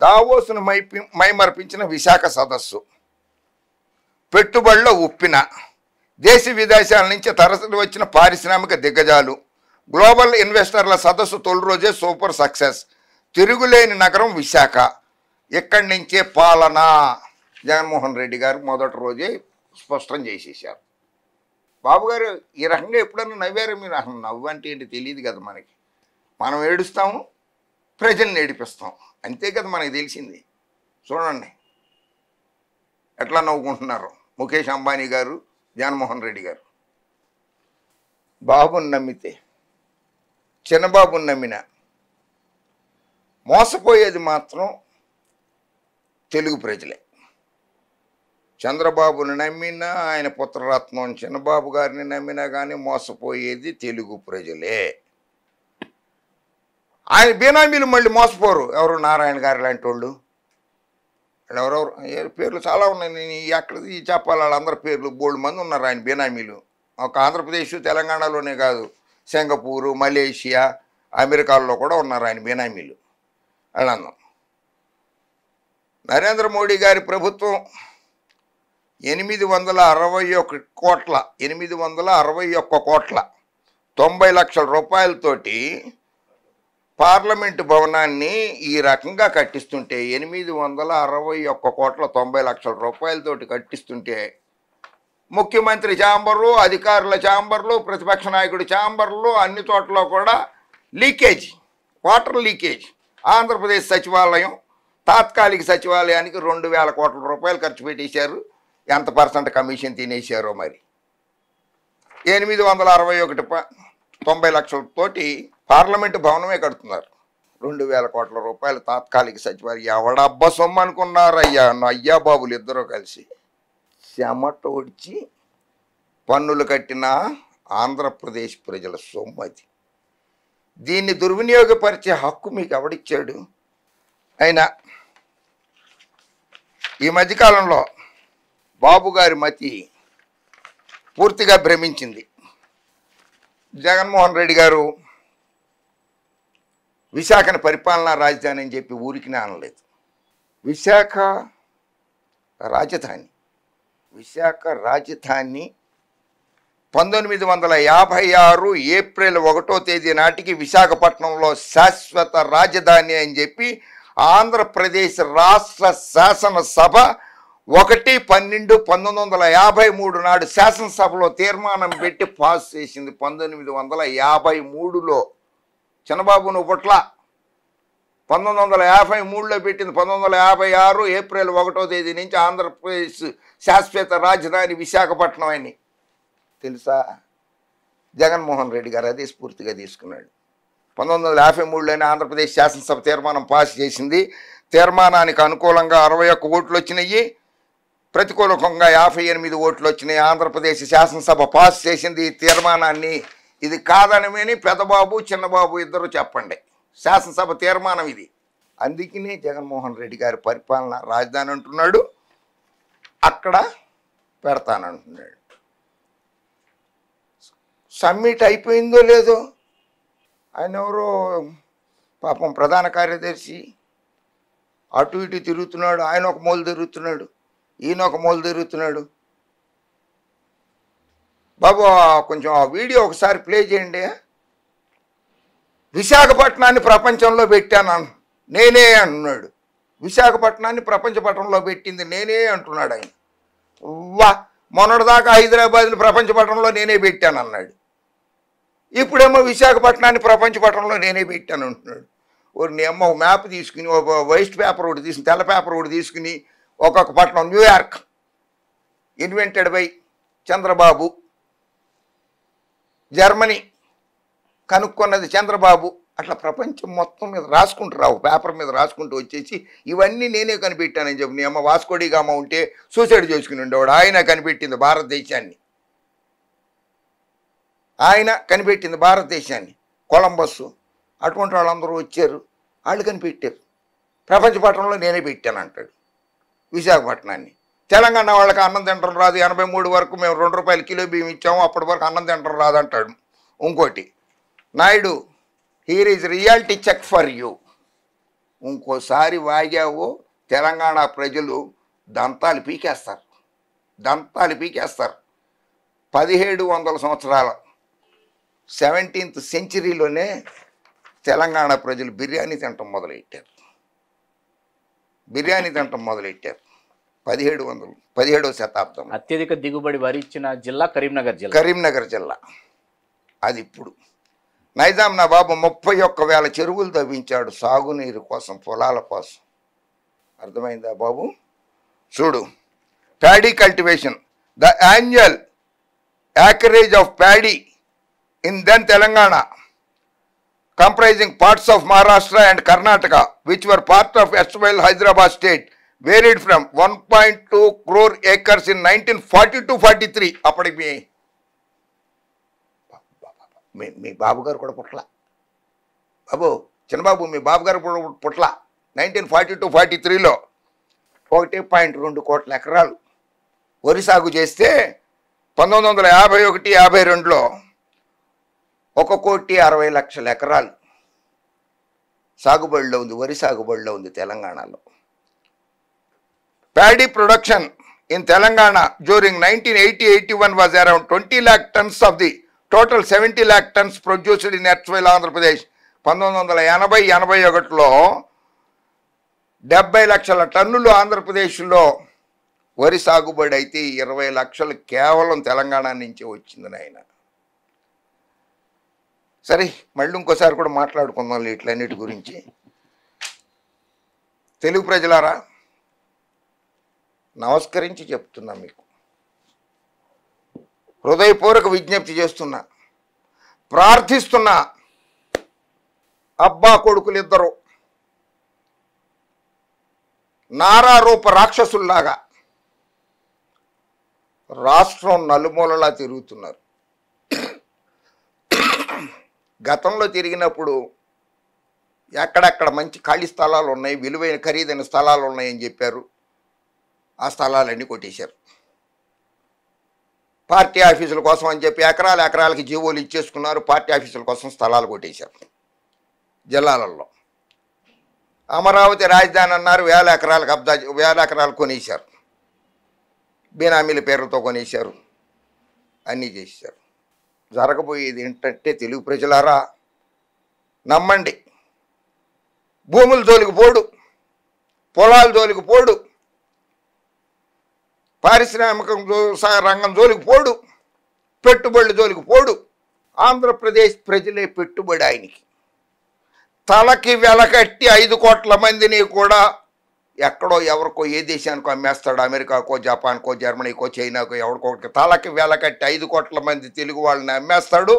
దావోసును మైమర్పించిన విశాఖ సదస్సు, పెట్టుబడుల ఉప్పిన, దేశ విదేశాల నుంచి తరలి వచ్చిన పారిశ్రామిక దిగ్గజాలు, గ్లోబల్ ఇన్వెస్టర్ల సదస్సు తొలి రోజే సూపర్ సక్సెస్, తిరుగులేని నగరం విశాఖ, ఇక్కడి నుంచే పాలన. జగన్మోహన్ రెడ్డి గారు మొదటి రోజే స్పష్టం చేసేసారు. బాబు గారు ఈ రకంగా ఎప్పుడన్నా నవ్వారు మీరు? అసలు నవ్వు అంటే ఏంటి తెలియదు కదా మనకి. మనం ఏడుస్తాము, ప్రజల్ని ఏడిపిస్తాం, అంతే కదా మనకి తెలిసింది. చూడండి ఎట్లా నవ్వుకుంటున్నారు ముఖేష్ అంబానీ గారు, జగన్మోహన్ రెడ్డి గారు. బాబుని నమ్మితే, చిన్నబాబుని నమ్మిన మోసపోయేది మాత్రం తెలుగు ప్రజలే. చంద్రబాబుని నమ్మినా, ఆయన పుత్రరత్నం చిన్నబాబు గారిని నమ్మినా కానీ మోసపోయేది తెలుగు ప్రజలే. ఆయన బేనామీలు మళ్ళీ మోసపోరు. ఎవరు? నారాయణ గారు లాంటి వాళ్ళు, ఎవరెవరు పేర్లు చాలా ఉన్నాయి. నేను ఎక్కడిది చెప్పాలి, వాళ్ళందరి పేర్లు బోల్డ్ మంది ఉన్నారు ఆయన బేనామీలు. ఒక ఆంధ్రప్రదేశ్ తెలంగాణలోనే కాదు, సింగపూరు, మలేషియా, అమెరికాలో కూడా ఉన్నారు ఆయన బేనామీలు. వాళ్ళందరూ నరేంద్ర మోడీ గారి ప్రభుత్వం 861 కోట్ల 90 లక్షల రూపాయలతోటి పార్లమెంటు భవనాన్ని ఈ రకంగా కట్టిస్తుంటే, 861 కోట్ల 90 లక్షల రూపాయలతోటి కట్టిస్తుంటే, ముఖ్యమంత్రి ఛాంబర్లు, అధికారుల ఛాంబర్లు, ప్రతిపక్ష నాయకుడి ఛాంబర్లు, అన్ని చోట్ల కూడా లీకేజ్, వాటర్ లీకేజ్. ఆంధ్రప్రదేశ్ సచివాలయం, తాత్కాలిక సచివాలయానికి 2000 కోట్ల రూపాయలు ఖర్చు పెట్టేశారు. ఎంత % కమిషన్ తినేశారో మరి. 861 లక్షలతోటి పార్లమెంటు భవనమే కడుతున్నారు. 2000 కోట్ల రూపాయలు తాత్కాలిక సచివాలయం. ఎవడబ్బ సొమ్ము అనుకున్నారు అయ్యా బాబులు ఇద్దరూ కలిసి. చెమట ఒడిచి పన్నులు కట్టిన ఆంధ్రప్రదేశ్ ప్రజల సొమ్ము అది. దీన్ని దుర్వినియోగపరిచే హక్కు మీకు ఎవడిచ్చాడు? అయినా ఈ మధ్యకాలంలో బాబు గారి మతి పూర్తిగా భ్రమించింది. జగన్మోహన్ రెడ్డి గారు విశాఖను పరిపాలనా రాజధాని అని చెప్పి ఊరికినే అనలేదు. విశాఖ రాజధాని 1956 ఏప్రిల్ 1వ తేదీ నాటికి విశాఖపట్నంలో శాశ్వత రాజధాని అని చెప్పి ఆంధ్రప్రదేశ్ రాష్ట్ర శాసనసభ 1/12/1953 నాడు శాసనసభలో తీర్మానం పెట్టి పాస్ చేసింది. 1953లో చంద్రబాబు నువ్వు పుట్ల 1953లో పెట్టింది. 1956 ఏప్రిల్ 1వ తేదీ నుంచి ఆంధ్రప్రదేశ్ శాశ్వత రాజధాని విశాఖపట్నం అని తెలుసా? జగన్మోహన్ రెడ్డి గారు అదే స్ఫూర్తిగా తీసుకున్నాడు. 1953లోనే ఆంధ్రప్రదేశ్ శాసనసభ తీర్మానం పాస్ చేసింది. తీర్మానానికి అనుకూలంగా 61 ఓట్లు వచ్చినాయి, ప్రతికూలంగా 58 ఓట్లు వచ్చినాయి. ఆంధ్రప్రదేశ్ శాసనసభ పాస్ చేసింది ఈ తీర్మానాన్ని. ఇది కాదనమని పెద్దబాబు, చిన్నబాబు ఇద్దరు చెప్పండి. శాసనసభ తీర్మానం ఇది. అందుకనే జగన్మోహన్ రెడ్డి గారి పరిపాలన రాజధాని అంటున్నాడు, అక్కడ పెడతానంటున్నాడు. సమ్మిట్ అయిపోయిందో లేదో, ఆయన ఎవరో పాపం ప్రధాన కార్యదర్శి అటు ఇటు తిరుగుతున్నాడు. ఆయన ఒక మూల తిరుగుతున్నాడు, ఈయన ఒక మూల తిరుగుతున్నాడు. బాబు కొంచెం ఆ వీడియో ఒకసారి ప్లే చేయండి. విశాఖపట్నాన్ని ప్రపంచంలో పెట్టాను నేనే అంటున్నాడు. విశాఖపట్నాన్ని ప్రపంచ పటంలో పెట్టింది నేనే అంటున్నాడు ఆయన. వా, మొన్నటిదాకా హైదరాబాద్ని ప్రపంచ పటంలో నేనే పెట్టాను అన్నాడు. ఇప్పుడేమో విశాఖపట్నాన్ని ప్రపంచ పటంలో నేనే పెట్టాను అంటున్నాడు. నేను ఒక మ్యాప్ తీసుకుని, ఒక వైట్ పేపర్ ఒకటి తీసుకుని, తెల్ల పేపర్ ఒకటి తీసుకుని, ఒక్కొక్క పట్టణం, New York invented by Chandrababu, Germany కనుక్కున్నది చంద్రబాబు, అట్లా ప్రపంచం మొత్తం మీద రాసుకుంటూ రావు, పేపర్ మీద రాసుకుంటూ వచ్చేసి ఇవన్నీ నేనే కనిపెట్టానని చెప్పి. నీ అమ్మ వాస్కోడిగామా ఉంటే సూసైడ్ చేసుకుని ఉండేవాడు. ఆయన కనిపెట్టింది భారతదేశాన్ని, ఆయన కనిపెట్టింది భారతదేశాన్ని. కొలంబస్ అటువంటి వాళ్ళందరూ వచ్చారు, వాళ్ళు కనిపెట్టారు. ప్రపంచ పట్టణంలో నేనే పెట్టాను అంటాడు విశాఖపట్నాన్ని. తెలంగాణ వాళ్ళకి అన్నం తింటం రాదు, 83 వరకు మేము 2 రూపాయలు కిలో బియ్యం ఇచ్చాము, అప్పటి వరకు అన్నం తింటం రాదు అంటాడు. ఇంకోటి Naidu, here is reality check for you. ఇంకోసారి వాగావు తెలంగాణ ప్రజలు దంతాలు పీకేస్తారు, దంతాలు పీకేస్తారు. 1700 సంవత్సరాల 17th సెంచరీలోనే తెలంగాణ ప్రజలు బిర్యానీ తినటం మొదలెట్టారు. బిర్యానీ తినటం మొదలెట్టారు 17వ శతాబ్దం. అత్యధిక దిగుబడి వరి ఇచ్చిన జిల్లా కరీంనగర్ జిల్లా. కరీంనగర్ జిల్లా. అది ఇప్పుడు నైజాం నవాబు 31,000 చెరువులు తవ్వించాడు సాగునీరు కోసం, పొలాల కోసం. అర్థమైందా బాబు? చూడు, paddy cultivation, the annual acreage of paddy in then Telangana, comprising parts of Maharashtra and Karnataka, which were part of erstwhile Hyderabad state, varied from 1.2 crore acres in 1942-43. అప్పటికి మీ బాబు గారు కూడా పుట్ల. బాబు చిన్నబాబు, మీ బాబు గారు పుట్ల. 1942-43లో 1.2 కోట్ల ఎకరాలు వరి సాగు చేస్తే 1951-52లో 1,60,00,000 ఎకరాలు సాగుబడిలో ఉంది, వరి సాగుబడిలో ఉంది తెలంగాణలో. Paddy production in Telangana during 1980-81 was around 20 lakh tons of the total 70 lakh tons produced in erstwhile Andhra Pradesh. 1980-81లో 70 లక్షల టన్నులు ఆంధ్రప్రదేశ్లో వరి సాగుబడి అయితే 20 లక్షలు కేవలం తెలంగాణ నుంచి వచ్చింది నాయన. సరే, మళ్ళీ ఇంకోసారి కూడా మాట్లాడుకుందాం వీటిలన్నిటి గురించి. తెలుగు ప్రజలారా, నమస్కరించి చెప్తున్నా, మీకు హృదయపూర్వక విజ్ఞప్తి చేస్తున్నా, ప్రార్థిస్తున్నా. అబ్బా కొడుకులిద్దరూ నారారూప రాక్షసుల్లాగా రాష్ట్రం నలుమూలలా తిరుగుతున్నారు. గతంలో తిరిగినప్పుడు ఎక్కడెక్కడ మంచి ఖాళీ స్థలాలు ఉన్నాయి, విలువైన ఖరీదైన స్థలాలు ఉన్నాయని చెప్పారు. ఆ స్థలాలన్నీ కొట్టేశారు. పార్టీ ఆఫీసుల కోసం అని చెప్పి ఎకరాలకి జీవోలు ఇచ్చేసుకున్నారు. పార్టీ ఆఫీసుల కోసం స్థలాలు కొట్టేశారు జిల్లాలలో. అమరావతి రాజధాని అన్నారు, 1000 ఎకరాలు కొనేశారు. బీనామీల పేర్లతో కొనేశారు, అన్నీ చేశారు. జరగబోయేది ఏంటంటే, తెలుగు ప్రజలారా నమ్మండి, భూముల జోలికి పోడు, పొలాల జోలికి పోడు, పారిశ్రామిక రంగం జోలికి పోడు, పెట్టుబడుల జోలికి పోడు. ఆంధ్రప్రదేశ్ ప్రజలే పెట్టుబడి ఆయనకి. తలకి వెలకట్టి 5 కోట్ల మందిని కూడా ఎక్కడో ఎవరికో ఏ దేశానికో అమ్మేస్తాడు. అమెరికాకో, జపాన్కో, జర్మనీకో, చైనాకో, ఎవరికో తలకి వెలకట్టి 5 కోట్ల మంది తెలుగు వాళ్ళని అమ్మేస్తాడు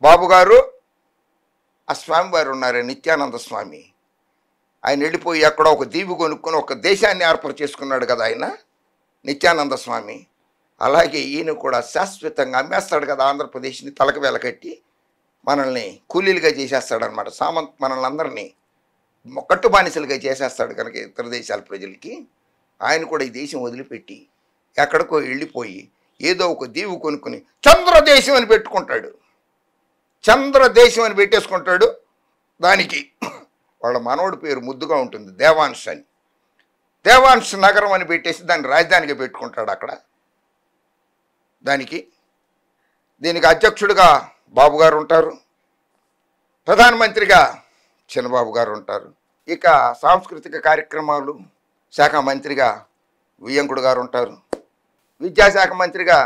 బాబు గారు. ఆ స్వామివారు ఉన్నారే, నిత్యానంద స్వామి, ఆయన వెళ్ళిపోయి ఎక్కడో ఒక దీవి కొనుక్కొని ఒక దేశాన్ని ఏర్పాటు చేసుకున్నాడు కదా ఆయన, నిత్యానంద స్వామి. అలాగే ఈయన కూడా శాశ్వతంగా అమ్మేస్తాడు కదా ఆంధ్రప్రదేశ్ని. తలకి వెలకట్టి మనల్ని కూలీలుగా చేసేస్తాడనమాట. మనల్ని అందరినీ కట్టు బానిసలుగా చేసేస్తాడు కనుక ఇతర దేశాల ప్రజలకి. ఆయన కూడా ఈ దేశం వదిలిపెట్టి ఎక్కడికో వెళ్ళిపోయి ఏదో ఒక దీవు కొనుక్కొని చంద్రదేశం అని పెట్టుకుంటాడు. చంద్రదేశం అని పెట్టేసుకుంటాడు. దానికి వాళ్ళ మనవడి పేరు ముద్దుగా ఉంటుంది, దేవాంశ్ అని. దేవాంశ్ నగరం అని పెట్టేసి దాన్ని రాజధానిగా పెట్టుకుంటాడు అక్కడ. దీనికి అధ్యక్షుడిగా బాబు గారు ఉంటారు, ప్రధానమంత్రిగా చిన్నబాబు గారు ఉంటారు. ఇక సాంస్కృతిక కార్యక్రమాలు శాఖ మంత్రిగా వియ్యంకుడు గారు ఉంటారు, విద్యాశాఖ మంత్రిగా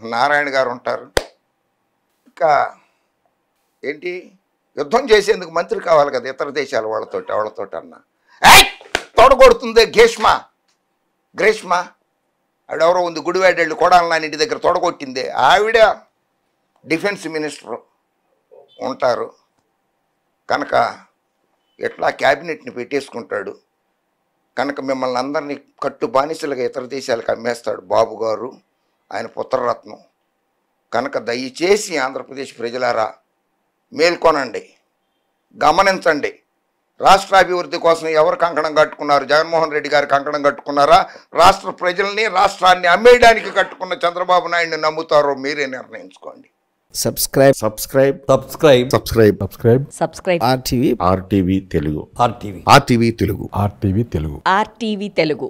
నారాయణ గారు ఉంటారు. ఇంకా ఏంటి, యుద్ధం చేసేందుకు మంత్రి కావాలి కదా ఇతర దేశాల వాళ్ళతో అన్నా. తొడగొడుతుంది గ్రీష్మ ఆవిడెవరో ఉంది, గుడివాడెళ్ళు కొడాలని ఇంటి దగ్గర తొడగొట్టింది. ఆవిడ డిఫెన్స్ మినిస్టర్ ఉంటారు కనుక ఎట్లా క్యాబినెట్ని పెట్టేసుకుంటాడు కనుక మిమ్మల్ని అందరినీ కట్టు బానిసలుగా ఇతర దేశాలకు అమ్మేస్తాడు బాబు గారు, ఆయన పుత్రరత్నం. కనుక దయచేసి ఆంధ్రప్రదేశ్ ప్రజలారా మేల్కొనండి, గమనించండి. రాష్ట్రాభివృద్ధి కోసం ఎవరు కంకణం కట్టుకున్నారు? జగన్మోహన్ రెడ్డి గారు కంకణం కట్టుకున్నారా? రాష్ట్ర ప్రజల్ని, రాష్ట్రాన్ని అమ్మేయడానికి కట్టుకున్న చంద్రబాబు నాయుడిని నమ్ముతారో మీరే నిర్ణయించుకోండి. Subscribe subscribe RTV RTV Telugu RTV Telugu RTV Telugu